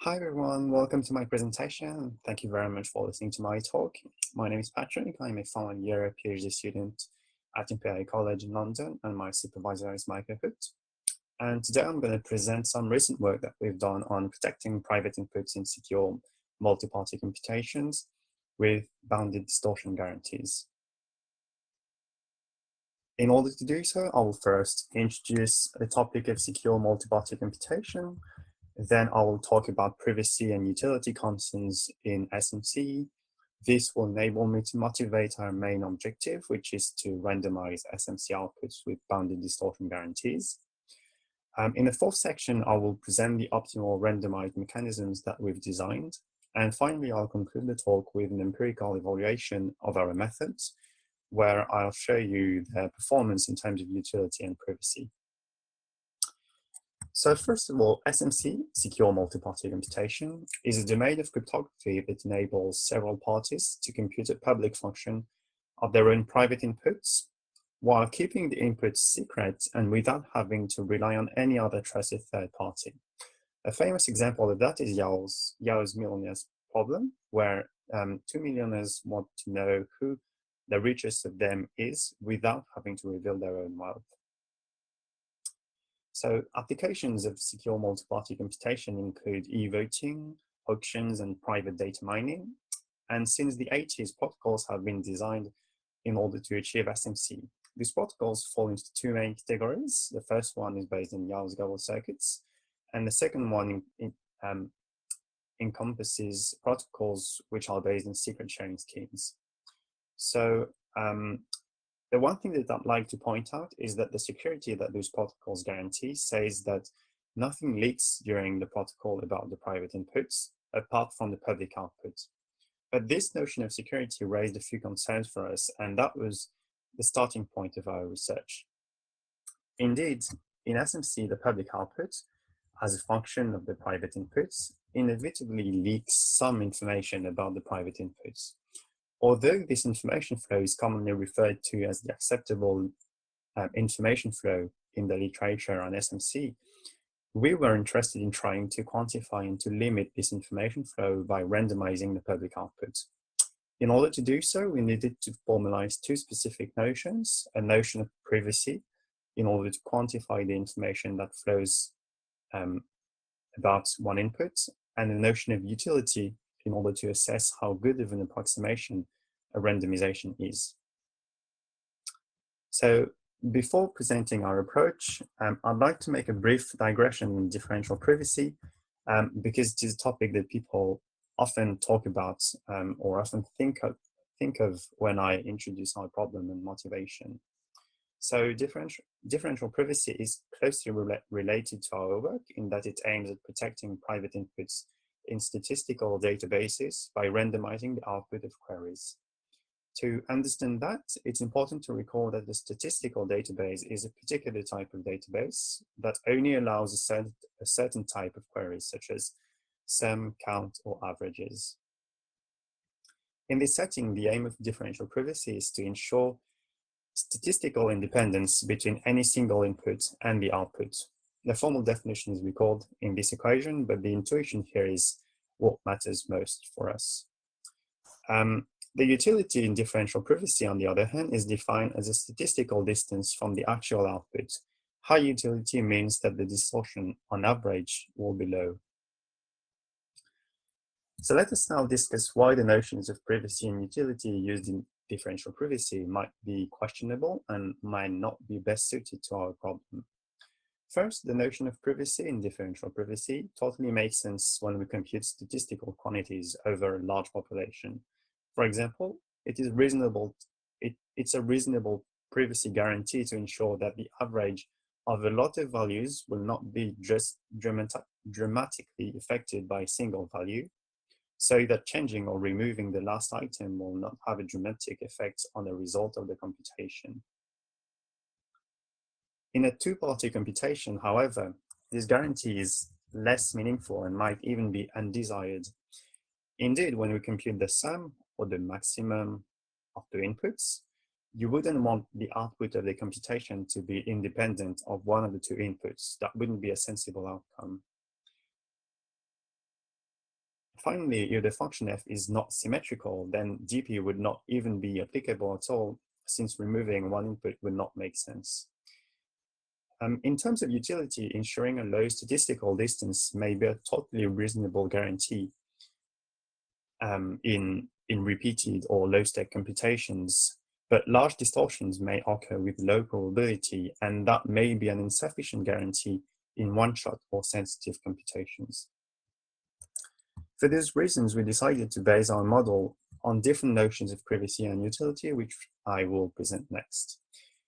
Hi everyone, welcome to my presentation. Thank you very much for listening to my talk. My name is Patrick. I'm a final year PhD student at Imperial College in London, and my supervisor is Michael Hood. And today I'm going to present some recent work that we've done on protecting private inputs in secure multi-party computations with bounded distortion guarantees. In order to do so, I will first introduce the topic of secure multi-party computation. Then I will talk about privacy and utility concerns in SMC. This will enable me to motivate our main objective, which is to randomize SMC outputs with bounded distortion guarantees. In the fourth section, I will present the optimal randomized mechanisms that we've designed. And finally, I'll conclude the talk with an empirical evaluation of our methods, where I'll show you their performance in terms of utility and privacy. So first of all, SMC, Secure Multi-Party Computation, is a domain of cryptography that enables several parties to compute a public function of their own private inputs, while keeping the inputs secret and without having to rely on any other trusted third party. A famous example of that is Yao's millionaires problem, where 2 millionaires want to know who the richest of them is without having to reveal their own wealth. So applications of secure multi-party computation include e-voting, auctions, and private data mining. And since the 80s, protocols have been designed in order to achieve SMC. These protocols fall into two main categories. The first one is based on Yao's global circuits, and the second one encompasses protocols which are based on secret sharing schemes. So the one thing that I'd like to point out is that the security that those protocols guarantee says that nothing leaks during the protocol about the private inputs, apart from the public output. But this notion of security raised a few concerns for us, and that was the starting point of our research. Indeed, in SMC, the public output, as a function of the private inputs, inevitably leaks some information about the private inputs. Although this information flow is commonly referred to as the acceptable information flow in the literature on SMC, we were interested in trying to quantify and to limit this information flow by randomizing the public output. In order to do so, we needed to formalize two specific notions: a notion of privacy, in order to quantify the information that flows about one input, and a notion of utility, in order to assess how good of an approximation a randomization is. So before presenting our approach, I'd like to make a brief digression in differential privacy, because it is a topic that people often talk about or often think of when I introduce our problem and motivation. So differential privacy is closely related to our work in that it aims at protecting private inputs in statistical databases by randomizing the output of queries. To understand that, it's important to recall that the statistical database is a particular type of database that only allows a certain type of queries, such as sum, count, or averages. In this setting, the aim of differential privacy is to ensure statistical independence between any single input and the output. The formal definition is recalled in this equation, but the intuition here is what matters most for us. The utility in differential privacy, on the other hand, is defined as a statistical distance from the actual output. High utility means that the distortion on average will be low. So let us now discuss why the notions of privacy and utility used in differential privacy might be questionable and might not be best suited to our problem. First, the notion of privacy in differential privacy totally makes sense when we compute statistical quantities over a large population. For example, it's a reasonable privacy guarantee to ensure that the average of a lot of values will not be just dramatically affected by a single value, so that changing or removing the last item will not have a dramatic effect on the result of the computation. In a two-party computation, however, this guarantee is less meaningful and might even be undesired. Indeed, when we compute the sum or the maximum of the inputs, you wouldn't want the output of the computation to be independent of one of the two inputs. That wouldn't be a sensible outcome. Finally, if the function f is not symmetrical, then dp would not even be applicable at all, since removing one input would not make sense. In terms of utility, ensuring a low statistical distance may be a totally reasonable guarantee in repeated or low-stake computations, but large distortions may occur with low probability, and that may be an insufficient guarantee in one-shot or sensitive computations. For these reasons, we decided to base our model on different notions of privacy and utility, which I will present next.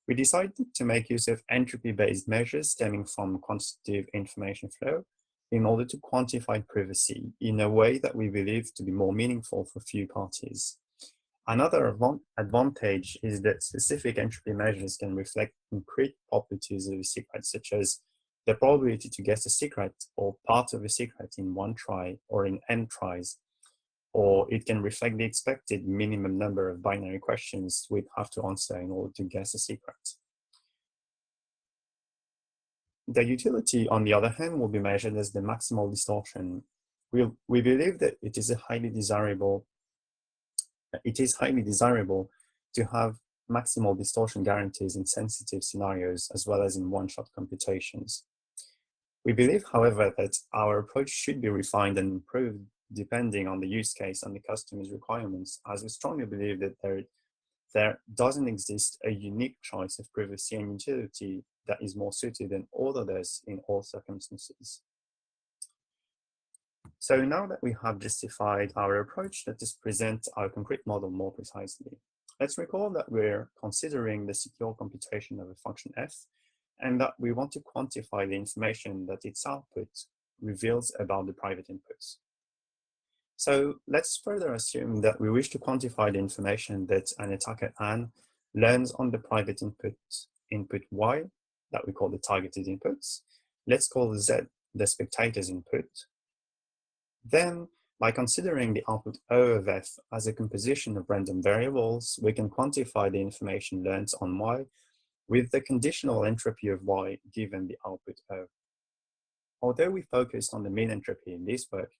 We decided to make use of entropy-based measures stemming from quantitative information flow in order to quantify privacy in a way that we believe to be more meaningful for few parties. Another advantage is that specific entropy measures can reflect concrete properties of a secret, such as the probability to guess a secret or part of a secret in one try or in n tries, or it can reflect the expected minimum number of binary questions we'd have to answer in order to guess a secret. The utility, on the other hand, will be measured as the maximal distortion. We believe that it is highly desirable to have maximal distortion guarantees in sensitive scenarios as well as in one-shot computations. We believe, however, that our approach should be refined and improved depending on the use case and the customer's requirements, as we strongly believe that there doesn't exist a unique choice of privacy and utility that is more suited than all others in all circumstances. So now that we have justified our approach, let us present our concrete model more precisely. Let's recall that we're considering the secure computation of a function f, and that we want to quantify the information that its output reveals about the private inputs. So let's further assume that we wish to quantify the information that an attacker N learns on the private input Y, that we call the targeted inputs. Let's call Z the spectator's input. Then, by considering the output O of F as a composition of random variables, we can quantify the information learned on Y with the conditional entropy of Y given the output O. Although we focused on the mean entropy in this work,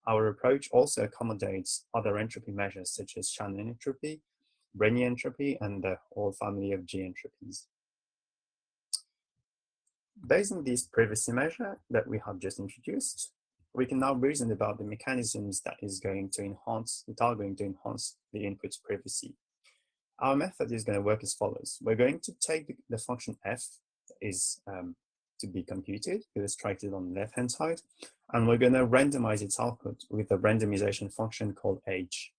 our approach also accommodates other entropy measures such as Shannon entropy, Renyi entropy, and the whole family of G entropies. Based on this privacy measure that we have just introduced, we can now reason about the mechanisms that are going to enhance the input's privacy. Our method is going to work as follows. We're going to take the function f that is to be computed, illustrated on the left-hand side, and we're going to randomize its output with a randomization function called h.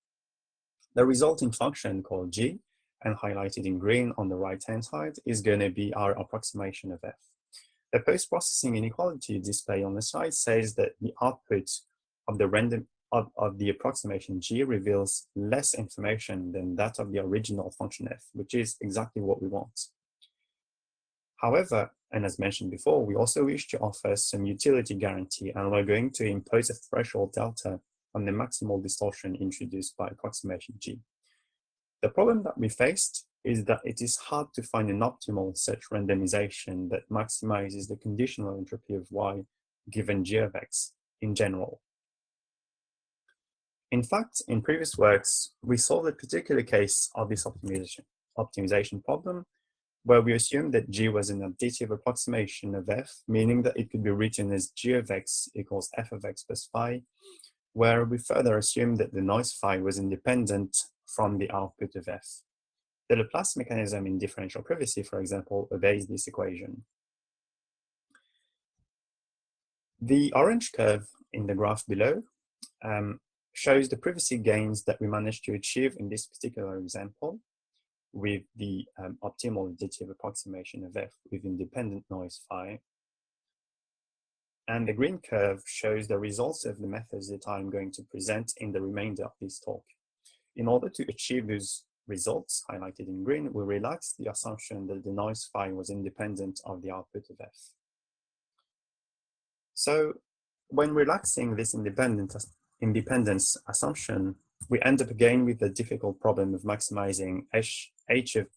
The resulting function called g, and highlighted in green on the right-hand side, is going to be our approximation of f. The post-processing inequality displayed on the slide says that the output of the approximation g reveals less information than that of the original function f, which is exactly what we want. However, and as mentioned before, we also wish to offer some utility guarantee, and we're going to impose a threshold delta on the maximal distortion introduced by approximation g. The problem that we faced is that it is hard to find an optimal such randomization that maximizes the conditional entropy of y given g of x in general. In fact, in previous works, we solved a particular case of this optimization problem, where we assumed that g was an additive approximation of f, meaning that it could be written as g of x equals f of x plus phi, where we further assumed that the noise phi was independent from the output of f. The Laplace mechanism in differential privacy, for example, obeys this equation. The orange curve in the graph below shows the privacy gains that we managed to achieve in this particular example with the optimal additive approximation of f with independent noise phi. And the green curve shows the results of the methods that I'm going to present in the remainder of this talk. In order to achieve those results highlighted in green, we relaxed the assumption that the noise phi was independent of the output of f. So when relaxing this independence assumption, we end up again with the difficult problem of maximizing h of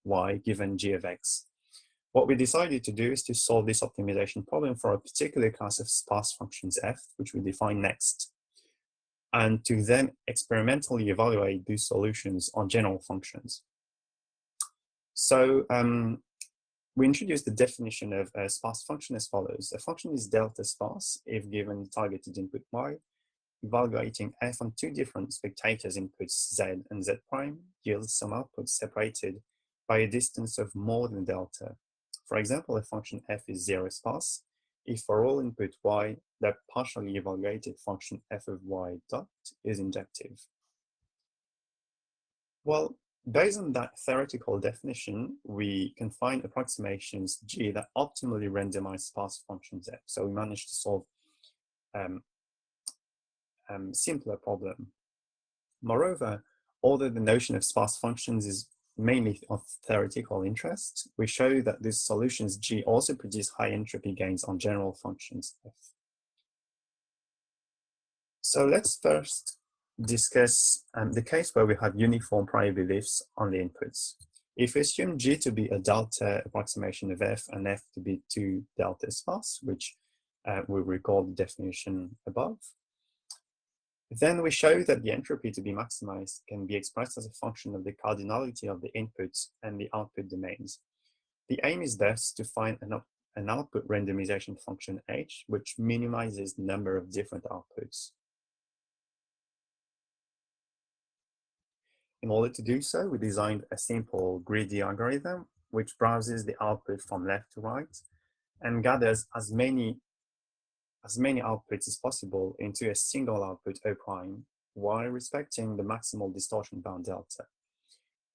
y given g of x. What we decided to do is to solve this optimization problem for a particular class of sparse functions f, which we define next. and to then experimentally evaluate these solutions on general functions. So we introduced the definition of a sparse function as follows. A function is delta sparse if given targeted input y, evaluating f on two different spectators inputs z and z prime yields some outputs separated by a distance of more than delta. For example, a function f is zero sparse if for all input y, the partially evaluated function f of y dot is injective. Well, based on that theoretical definition, we can find approximations G that optimally randomize sparse functions F. So we managed to solve simpler problem. Moreover, although the notion of sparse functions is mainly of theoretical interest, we show that these solutions G also produce high entropy gains on general functions F. So let's first discuss the case where we have uniform prior beliefs on the inputs. If we assume G to be a delta approximation of F and F to be two delta sparse, which we recall the definition above, then we show that the entropy to be maximized can be expressed as a function of the cardinality of the inputs and the output domains. The aim is thus to find an output randomization function H, which minimizes the number of different outputs. In order to do so, we designed a simple greedy algorithm which browses the output from left to right and gathers as many outputs as possible into a single output O prime while respecting the maximal distortion bound delta.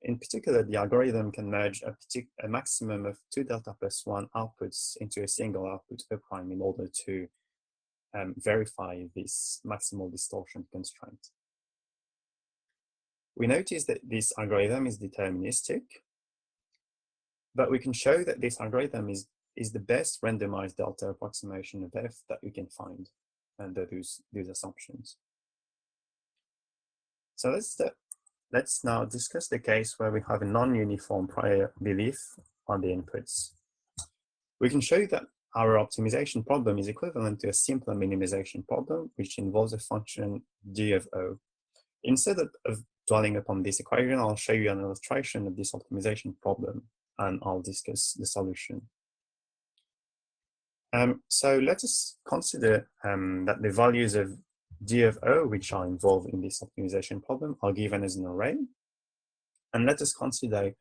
In particular, the algorithm can merge a maximum of 2 delta plus 1 outputs into a single output O prime in order to verify this maximal distortion constraint. We notice that this algorithm is deterministic, but we can show that this algorithm is the best randomized delta approximation of F that we can find under these assumptions. So let's now discuss the case where we have a non-uniform prior belief on the inputs. We can show that our optimization problem is equivalent to a simpler minimization problem, which involves a function d of O. Instead of dwelling upon this equation, I'll show you an illustration of this optimization problem, and I'll discuss the solution. So let us consider that the values of d of O, which are involved in this optimization problem, are given as an array. And let us consider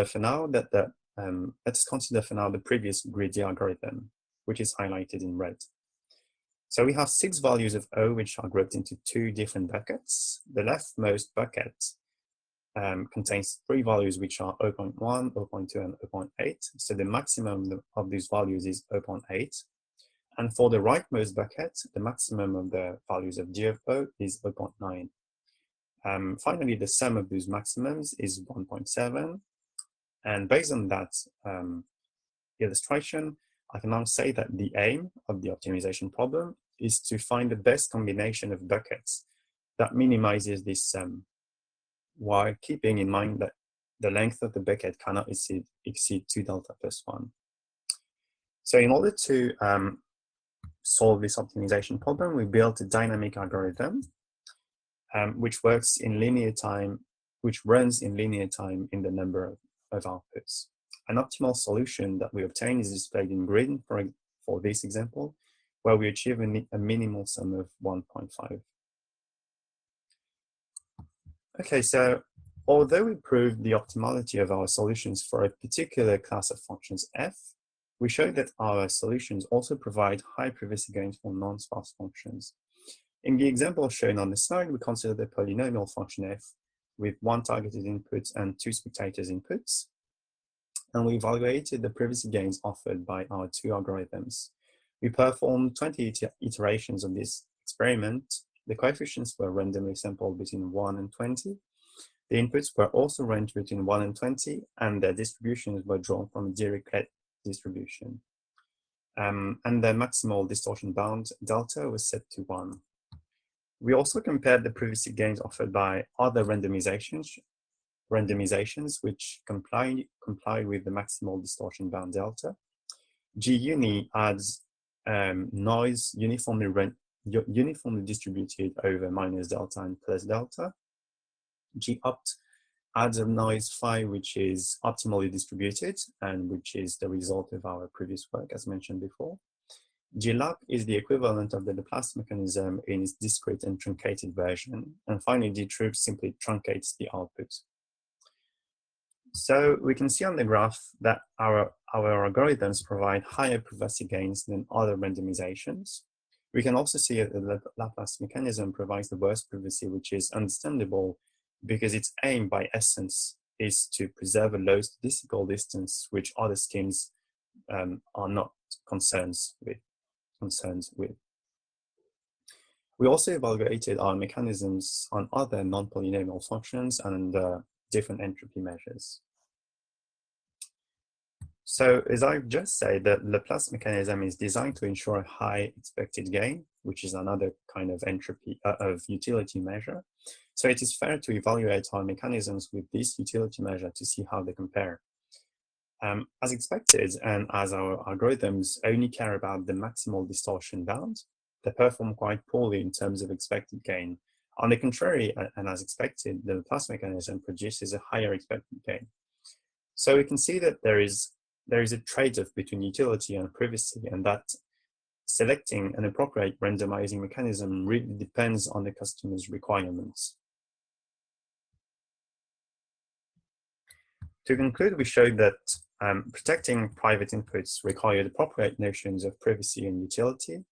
for now that the previous greedy algorithm, which is highlighted in red. So we have 6 values of O, which are grouped into 2 different buckets. The leftmost bucket contains 3 values, which are 0.1, 0.2, and 0.8. So the maximum of these values is 0.8. And for the rightmost bucket, the maximum of the values of d of O is 0.9. Finally, the sum of these maximums is 1.7. And based on that illustration, I can now say that the aim of the optimization problem is to find the best combination of buckets that minimizes this sum, while keeping in mind that the length of the bucket cannot exceed 2 delta plus 1. So in order to solve this optimization problem, we built a dynamic algorithm which runs in linear time in the number of outputs. An optimal solution that we obtain is displayed in green for this example, where we achieve a minimal sum of 1.5. Okay, so although we proved the optimality of our solutions for a particular class of functions f, we showed that our solutions also provide high privacy gains for non-sparse functions. In the example shown on the slide, we consider the polynomial function f with 1 targeted input and 2 spectators inputs, and we evaluated the privacy gains offered by our 2 algorithms. We performed 20 iterations of this experiment. The coefficients were randomly sampled between 1 and 20. The inputs were also ranged between 1 and 20, and their distributions were drawn from a Dirichlet distribution. And the maximal distortion bound delta was set to 1. We also compared the privacy gains offered by other randomizations which comply with the maximal distortion bound delta. G-uni adds noise uniformly uniformly distributed over minus delta and plus delta. G-opt adds a noise phi which is optimally distributed and which is the result of our previous work as mentioned before. Glap is the equivalent of the Laplace mechanism in its discrete and truncated version. And finally, dtrub simply truncates the output. So we can see on the graph that our algorithms provide higher privacy gains than other randomizations. We can also see that the Laplace mechanism provides the worst privacy, which is understandable because its aim by essence is to preserve a low statistical distance, which other schemes are not concerned with. We also evaluated our mechanisms on other non-polynomial functions and different entropy measures. So as I've just said, the Laplace mechanism is designed to ensure a high expected gain, which is another kind of entropy of utility measure. So it is fair to evaluate our mechanisms with this utility measure to see how they compare. As expected, and as our algorithms only care about the maximal distortion bound, they perform quite poorly in terms of expected gain. On the contrary, and as expected, the Laplace mechanism produces a higher expected gain. So we can see that there is a trade-off between utility and privacy, and that selecting an appropriate randomizing mechanism really depends on the customer's requirements. To conclude, we showed that protecting private inputs required appropriate notions of privacy and utility.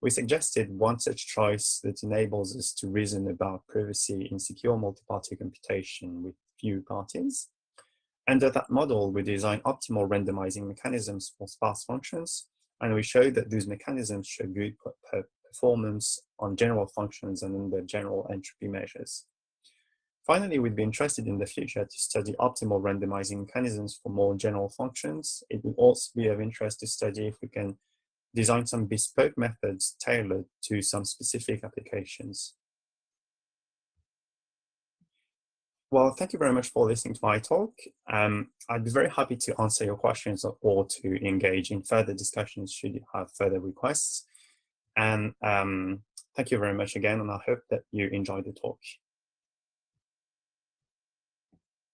We suggested one such choice that enables us to reason about privacy in secure multi-party computation with few parties. Under that model, we designed optimal randomizing mechanisms for sparse functions, and we showed that those mechanisms show good performance on general functions and under general entropy measures. Finally, we'd be interested in the future to study optimal randomizing mechanisms for more general functions. It would also be of interest to study if we can design some bespoke methods tailored to some specific applications. Well, thank you very much for listening to my talk. I'd be very happy to answer your questions or to engage in further discussions should you have further requests. And thank you very much again, and I hope that you enjoyed the talk.